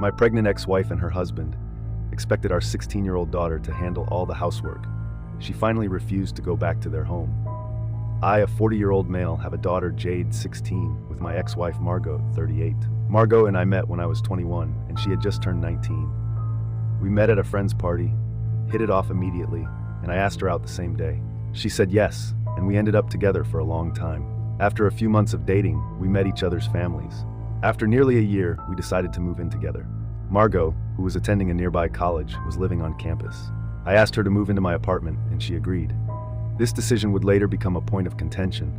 My pregnant ex-wife and her husband expected our 16-year-old daughter to handle all the housework. She finally refused to go back to their home. I, a 40-year-old male, have a daughter, Jade, 16, with my ex-wife, Margot, 38. Margot and I met when I was 21, and she had just turned 19. We met at a friend's party, hit it off immediately, and I asked her out the same day. She said yes, and we ended up together for a long time. After a few months of dating, we met each other's families. After nearly a year, we decided to move in together. Margot, who was attending a nearby college, was living on campus. I asked her to move into my apartment, and she agreed. This decision would later become a point of contention,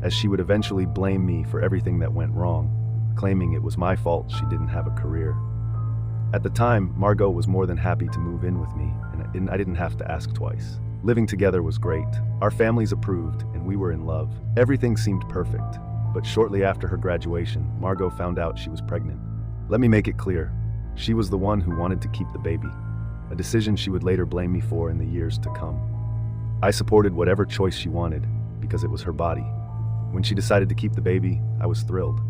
as she would eventually blame me for everything that went wrong, claiming it was my fault she didn't have a career. At the time, Margot was more than happy to move in with me, and I didn't have to ask twice. Living together was great. Our families approved, and we were in love. Everything seemed perfect. But shortly after her graduation, Margot found out she was pregnant. Let me make it clear, she was the one who wanted to keep the baby, a decision she would later blame me for in the years to come. I supported whatever choice she wanted, because it was her body. When she decided to keep the baby, I was thrilled.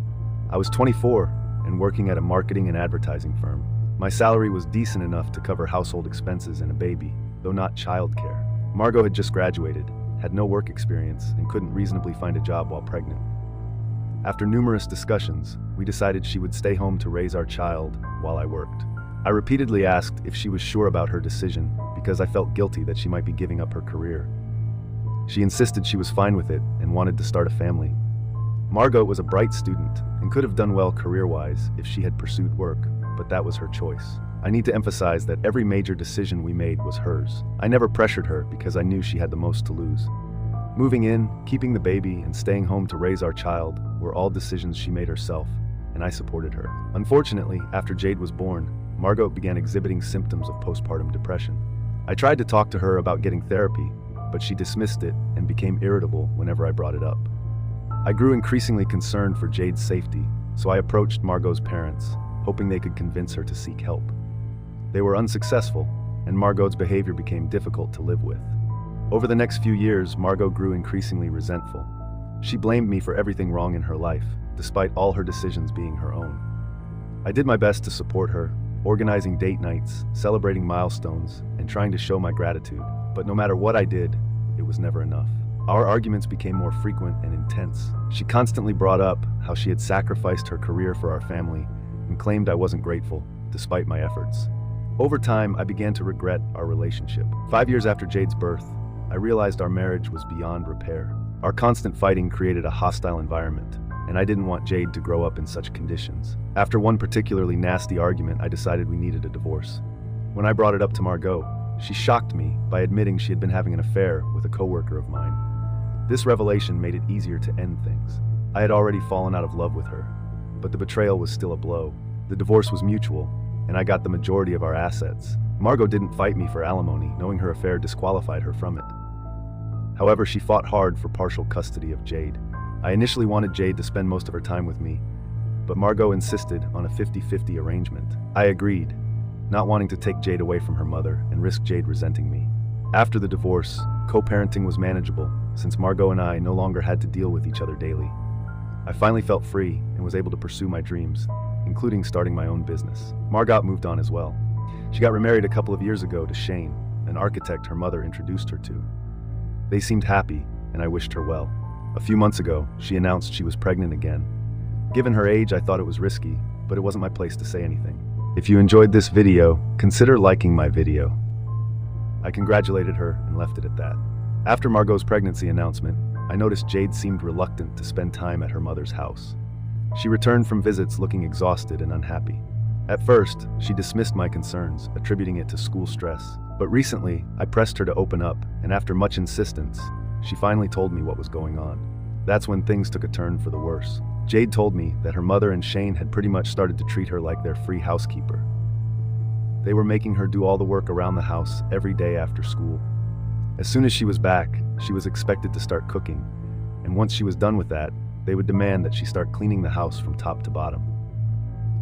I was 24 and working at a marketing and advertising firm. My salary was decent enough to cover household expenses and a baby, though not childcare. Margot had just graduated, had no work experience, and couldn't reasonably find a job while pregnant. After numerous discussions, we decided she would stay home to raise our child while I worked. I repeatedly asked if she was sure about her decision because I felt guilty that she might be giving up her career. She insisted she was fine with it and wanted to start a family. Margot was a bright student and could have done well career-wise if she had pursued work, but that was her choice. I need to emphasize that every major decision we made was hers. I never pressured her because I knew she had the most to lose. Moving in, keeping the baby, and staying home to raise our child were all decisions she made herself, and I supported her. Unfortunately, after Jade was born, Margot began exhibiting symptoms of postpartum depression. I tried to talk to her about getting therapy, but she dismissed it and became irritable whenever I brought it up. I grew increasingly concerned for Jade's safety, so I approached Margot's parents, hoping they could convince her to seek help. They were unsuccessful, and Margot's behavior became difficult to live with. Over the next few years, Margot grew increasingly resentful. She blamed me for everything wrong in her life, despite all her decisions being her own. I did my best to support her, organizing date nights, celebrating milestones, and trying to show my gratitude. But no matter what I did, it was never enough. Our arguments became more frequent and intense. She constantly brought up how she had sacrificed her career for our family and claimed I wasn't grateful, despite my efforts. Over time, I began to regret our relationship. 5 years after Jade's birth, I realized our marriage was beyond repair. Our constant fighting created a hostile environment, and I didn't want Jade to grow up in such conditions. After one particularly nasty argument, I decided we needed a divorce. When I brought it up to Margot, she shocked me by admitting she had been having an affair with a coworker of mine. This revelation made it easier to end things. I had already fallen out of love with her, but the betrayal was still a blow. The divorce was mutual, and I got the majority of our assets. Margot didn't fight me for alimony, knowing her affair disqualified her from it. However, she fought hard for partial custody of Jade. I initially wanted Jade to spend most of her time with me, but Margot insisted on a 50-50 arrangement. I agreed, not wanting to take Jade away from her mother and risk Jade resenting me. After the divorce, co-parenting was manageable, since Margot and I no longer had to deal with each other daily. I finally felt free and was able to pursue my dreams, including starting my own business. Margot moved on as well. She got remarried a couple of years ago to Shane, an architect her mother introduced her to. They seemed happy, and I wished her well. A few months ago, she announced she was pregnant again. Given her age, I thought it was risky, but it wasn't my place to say anything. If you enjoyed this video, consider liking my video. I congratulated her and left it at that. After Margot's pregnancy announcement, I noticed Jade seemed reluctant to spend time at her mother's house. She returned from visits looking exhausted and unhappy. At first, she dismissed my concerns, attributing it to school stress. But recently, I pressed her to open up, and after much insistence, she finally told me what was going on. That's when things took a turn for the worse. Jade told me that her mother and Shane had pretty much started to treat her like their free housekeeper. They were making her do all the work around the house every day after school. As soon as she was back, she was expected to start cooking, and once she was done with that, they would demand that she start cleaning the house from top to bottom.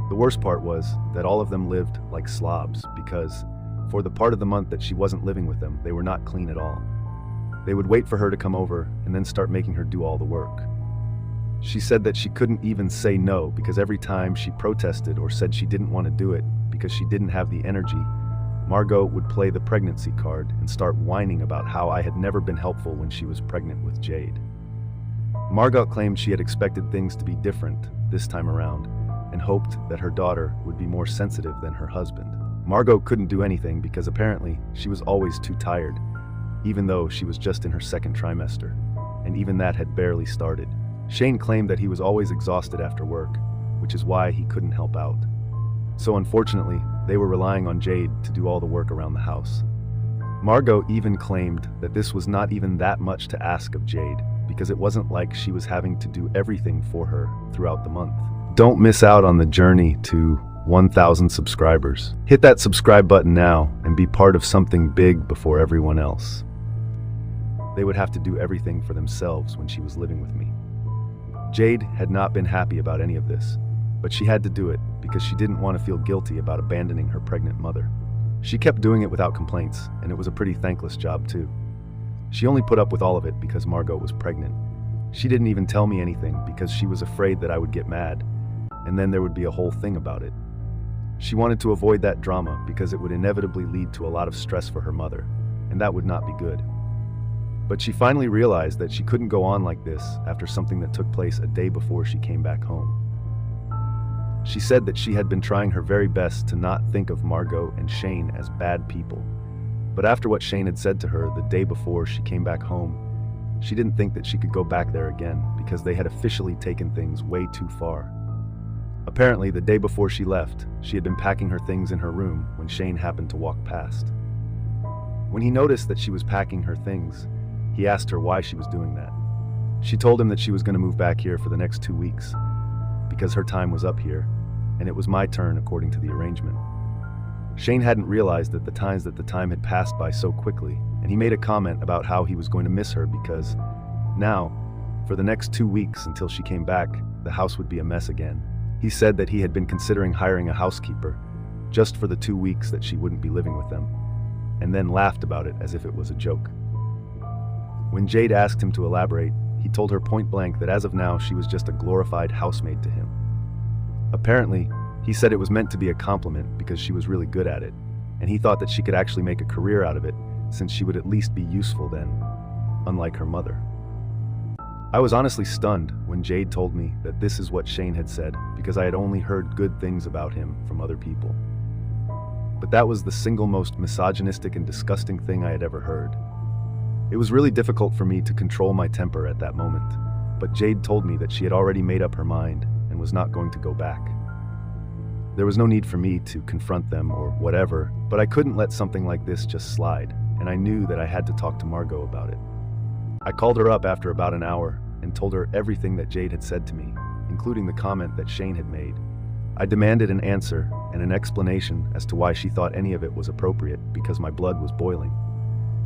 The worst part was that all of them lived like slobs because, for the part of the month that she wasn't living with them, they were not clean at all. They would wait for her to come over and then start making her do all the work. She said that she couldn't even say no because every time she protested or said she didn't want to do it because she didn't have the energy, Margot would play the pregnancy card and start whining about how I had never been helpful when she was pregnant with Jade. Margot claimed she had expected things to be different this time around and hoped that her daughter would be more sensitive than her husband. Margot couldn't do anything because apparently she was always too tired, even though she was just in her second trimester, and even that had barely started. Shane claimed that he was always exhausted after work, which is why he couldn't help out. So unfortunately, they were relying on Jade to do all the work around the house. Margot even claimed that this was not even that much to ask of Jade, because it wasn't like she was having to do everything for her throughout the month. Don't miss out on the journey to 1,000 subscribers. Hit that subscribe button now and be part of something big before everyone else. They would have to do everything for themselves when she was living with me. Jade had not been happy about any of this, but she had to do it because she didn't want to feel guilty about abandoning her pregnant mother. She kept doing it without complaints, and it was a pretty thankless job too. She only put up with all of it because Margot was pregnant. She didn't even tell me anything because she was afraid that I would get mad, and then there would be a whole thing about it. She wanted to avoid that drama because it would inevitably lead to a lot of stress for her mother, and that would not be good. But she finally realized that she couldn't go on like this after something that took place a day before she came back home. She said that she had been trying her very best to not think of Margot and Shane as bad people, but after what Shane had said to her the day before she came back home, she didn't think that she could go back there again because they had officially taken things way too far. Apparently, the day before she left, she had been packing her things in her room when Shane happened to walk past. When he noticed that she was packing her things, he asked her why she was doing that. She told him that she was going to move back here for the next 2 weeks, because her time was up here, and it was my turn according to the arrangement. Shane hadn't realized that the time had passed by so quickly, and he made a comment about how he was going to miss her because now, for the next 2 weeks until she came back, the house would be a mess again. He said that he had been considering hiring a housekeeper just for the 2 weeks that she wouldn't be living with them, and then laughed about it as if it was a joke. When Jade asked him to elaborate, he told her point blank that as of now she was just a glorified housemaid to him. Apparently, he said it was meant to be a compliment because she was really good at it, and he thought that she could actually make a career out of it since she would at least be useful then, unlike her mother. I was honestly stunned when Jade told me that this is what Shane had said because I had only heard good things about him from other people. But that was the single most misogynistic and disgusting thing I had ever heard. It was really difficult for me to control my temper at that moment, but Jade told me that she had already made up her mind and was not going to go back. There was no need for me to confront them or whatever, but I couldn't let something like this just slide, and I knew that I had to talk to Margot about it. I called her up after about an hour and told her everything that Jade had said to me, including the comment that Shane had made. I demanded an answer and an explanation as to why she thought any of it was appropriate because my blood was boiling.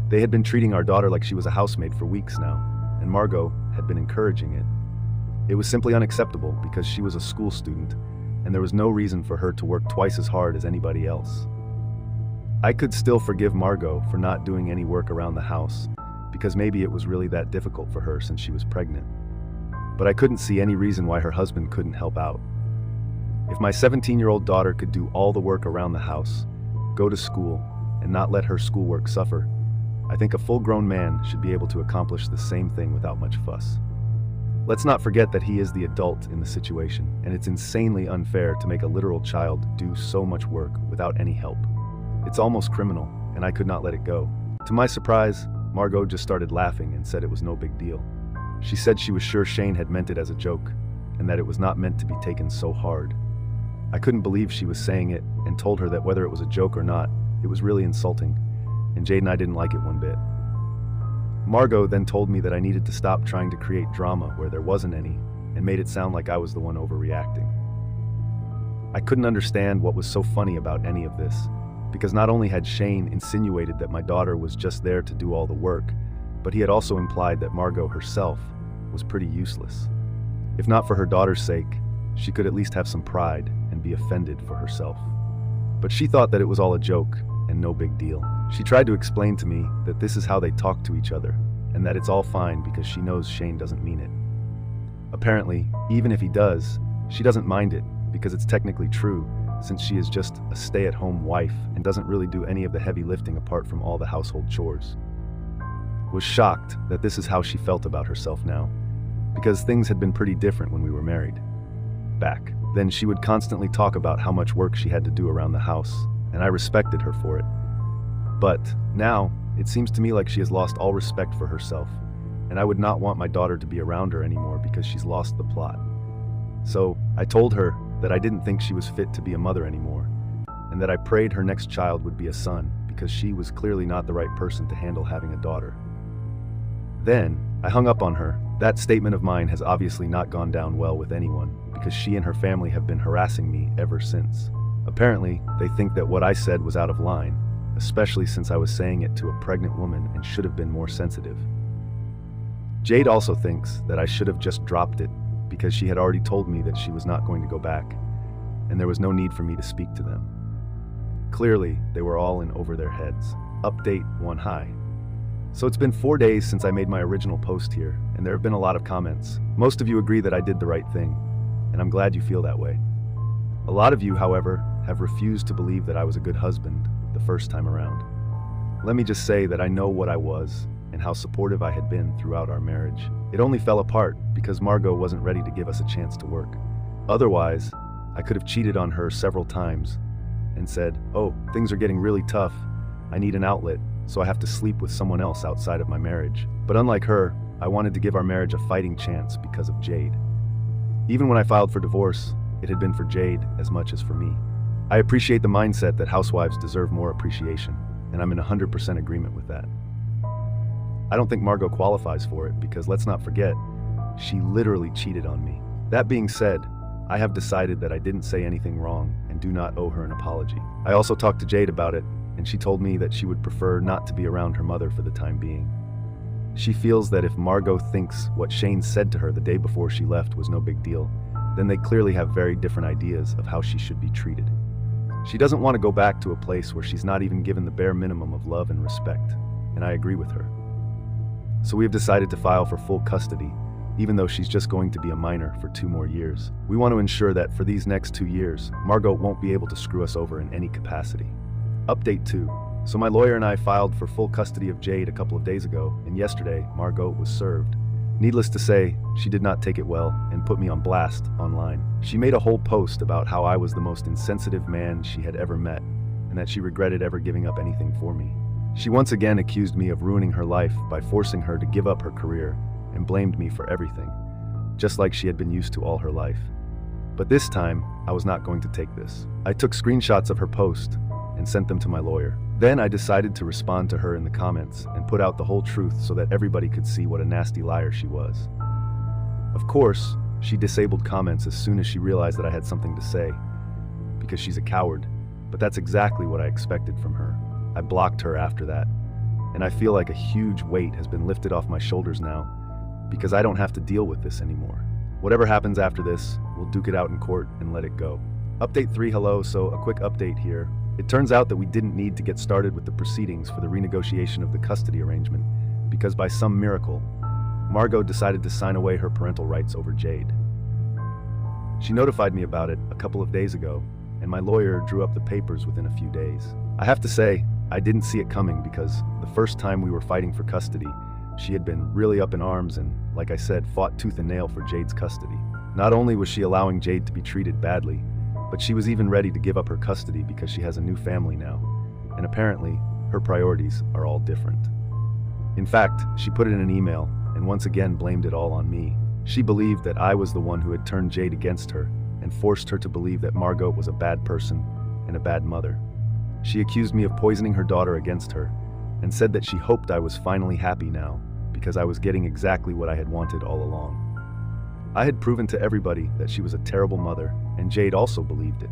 They had been treating our daughter like she was a housemaid for weeks now, and Margot had been encouraging it. It was simply unacceptable because she was a school student, and there was no reason for her to work twice as hard as anybody else. I could still forgive Margot for not doing any work around the house, because maybe it was really that difficult for her since she was pregnant. But I couldn't see any reason why her husband couldn't help out. If my 17-year-old daughter could do all the work around the house, go to school, and not let her schoolwork suffer, I think a full-grown man should be able to accomplish the same thing without much fuss. Let's not forget that he is the adult in the situation, and it's insanely unfair to make a literal child do so much work without any help. It's almost criminal, and I could not let it go. To my surprise, Margot just started laughing and said it was no big deal. She said she was sure Shane had meant it as a joke, and that it was not meant to be taken so hard. I couldn't believe she was saying it, and told her that whether it was a joke or not, it was really insulting, and Jade and I didn't like it one bit. Margot then told me that I needed to stop trying to create drama where there wasn't any, and made it sound like I was the one overreacting. I couldn't understand what was so funny about any of this, because not only had Shane insinuated that my daughter was just there to do all the work, but he had also implied that Margot herself was pretty useless. If not for her daughter's sake, she could at least have some pride and be offended for herself. But she thought that it was all a joke and no big deal. She tried to explain to me that this is how they talk to each other, and that it's all fine because she knows Shane doesn't mean it. Apparently, even if he does, she doesn't mind it because it's technically true, since she is just a stay-at-home wife and doesn't really do any of the heavy lifting apart from all the household chores. Was shocked that this is how she felt about herself now, because things had been pretty different when we were married. Back then, she would constantly talk about how much work she had to do around the house, and I respected her for it. But now, it seems to me like she has lost all respect for herself, and I would not want my daughter to be around her anymore because she's lost the plot. So I told her that I didn't think she was fit to be a mother anymore, and that I prayed her next child would be a son because she was clearly not the right person to handle having a daughter. Then, I hung up on her. That statement of mine has obviously not gone down well with anyone because she and her family have been harassing me ever since. Apparently, they think that what I said was out of line, especially since I was saying it to a pregnant woman and should have been more sensitive. Jade also thinks that I should have just dropped it because she had already told me that she was not going to go back, and there was no need for me to speak to them. Clearly, they were all in over their heads. Update 1 Hi. So it's been 4 days since I made my original post here, and there have been a lot of comments. Most of you agree that I did the right thing, and I'm glad you feel that way. A lot of you, however, have refused to believe that I was a good husband the first time around. Let me just say that I know what I was and how supportive I had been throughout our marriage. It only fell apart because Margot wasn't ready to give us a chance to work. Otherwise, I could have cheated on her several times and said, "Oh, things are getting really tough. I need an outlet, so I have to sleep with someone else outside of my marriage." But unlike her, I wanted to give our marriage a fighting chance because of Jade. Even when I filed for divorce, it had been for Jade as much as for me. I appreciate the mindset that housewives deserve more appreciation, and I'm in 100% agreement with that. I don't think Margot qualifies for it because let's not forget, she literally cheated on me. That being said, I have decided that I didn't say anything wrong and do not owe her an apology. I also talked to Jade about it, and she told me that she would prefer not to be around her mother for the time being. She feels that if Margot thinks what Shane said to her the day before she left was no big deal, then they clearly have very different ideas of how she should be treated. She doesn't want to go back to a place where she's not even given the bare minimum of love and respect, and I agree with her. So we have decided to file for full custody, even though she's just going to be a minor for 2 more years. We want to ensure that for these next 2 years, Margot won't be able to screw us over in any capacity. Update 2. So my lawyer and I filed for full custody of Jade a couple of days ago, and yesterday, Margot was served. Needless to say, she did not take it well and put me on blast online. She made a whole post about how I was the most insensitive man she had ever met, and that she regretted ever giving up anything for me. She once again accused me of ruining her life by forcing her to give up her career and blamed me for everything, just like she had been used to all her life. But this time, I was not going to take this. I took screenshots of her post and sent them to my lawyer. Then I decided to respond to her in the comments and put out the whole truth so that everybody could see what a nasty liar she was. Of course, she disabled comments as soon as she realized that I had something to say, because she's a coward, but that's exactly what I expected from her. I blocked her after that, and I feel like a huge weight has been lifted off my shoulders now, because I don't have to deal with this anymore. Whatever happens after this, we'll duke it out in court and let it go. Update 3, hello, so a quick update here. It turns out that we didn't need to get started with the proceedings for the renegotiation of the custody arrangement, because by some miracle, Margot decided to sign away her parental rights over Jade. She notified me about it a couple of days ago, and my lawyer drew up the papers within a few days. I have to say, I didn't see it coming because the first time we were fighting for custody, she had been really up in arms and, like I said, fought tooth and nail for Jade's custody. Not only was she allowing Jade to be treated badly, but she was even ready to give up her custody because she has a new family now, and apparently, her priorities are all different. In fact, she put it in an email and once again blamed it all on me. She believed that I was the one who had turned Jade against her and forced her to believe that Margot was a bad person and a bad mother. She accused me of poisoning her daughter against her and said that she hoped I was finally happy now because I was getting exactly what I had wanted all along. I had proven to everybody that she was a terrible mother, and Jade also believed it.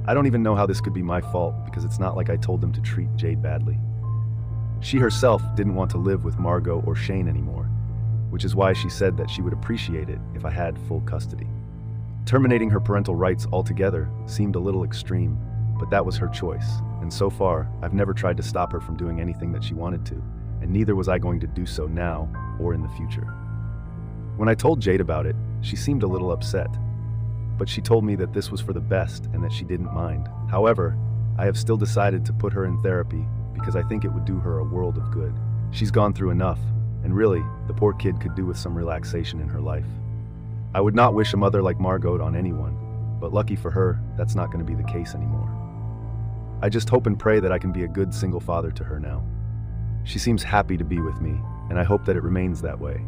I don't even know how this could be my fault because it's not like I told them to treat Jade badly. She herself didn't want to live with Margot or Shane anymore, which is why she said that she would appreciate it if I had full custody. Terminating her parental rights altogether seemed a little extreme, but that was her choice, and so far, I've never tried to stop her from doing anything that she wanted to, and neither was I going to do so now or in the future. When I told Jade about it, She seemed a little upset, but she told me that this was for the best and that she didn't mind. However, I have still decided to put her in therapy because I think it would do her a world of good. She's gone through enough, and really, the poor kid could do with some relaxation in her life. I would not wish a mother like Margot on anyone, but lucky for her, that's not going to be the case anymore. I just hope and pray that I can be a good single father to her now. She seems happy to be with me, and I hope that it remains that way.